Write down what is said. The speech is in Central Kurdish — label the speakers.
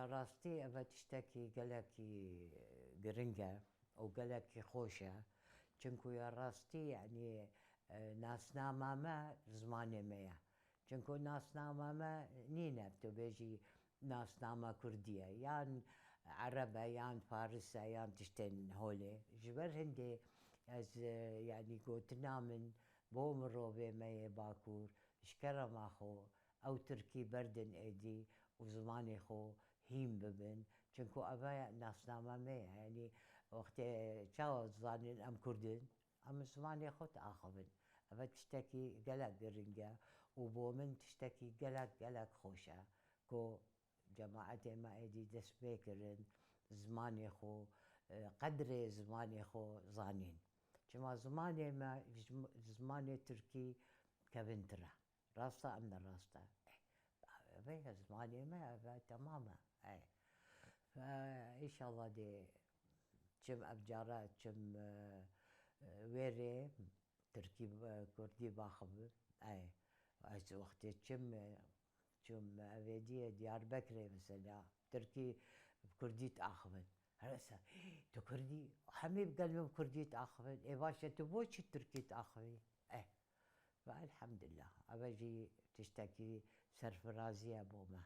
Speaker 1: راستي أبا تشتكي قالكي قرنقة أو قالكي خوشة چنكو يا راستي يعني ناسنا ماما زماني ميا چنكو ناسنا ماما نينا بتبيجي ناسنا ما كردية يان عربة يان فارسة يان تشتين هولي جبر هندي از يعني قوتنا من بومرو بمي باكور شكرا ماخو او تركي بردن ايدي وزماني خو هيم ببن چنكو ابا ناسنا ماما يعني وقت چاو زانين ام كردن ام زماني خو تاخبن ابا تشتكي قلق قرنقة وبو من تشتكي قلق خوشة كو جماعتي ما ايدي دس بيكرن زماني خو قدري زماني خو زانين كما زماني ما زماني تركي كبنترة راستا من راستا بيها زماني ما تماما اي فان شاء الله دي كم ابجارات كم ويري تركي كردي باخب اي وقت كم افيديه ديار بكري مثلا تركي بكردي تاخبن هسه تو كردي حميب قلبي بكردي تاخبن اي باشا تبوش تركي تاخبي اي فالحمد لله ابجي تشتكي سرفرازيه بوما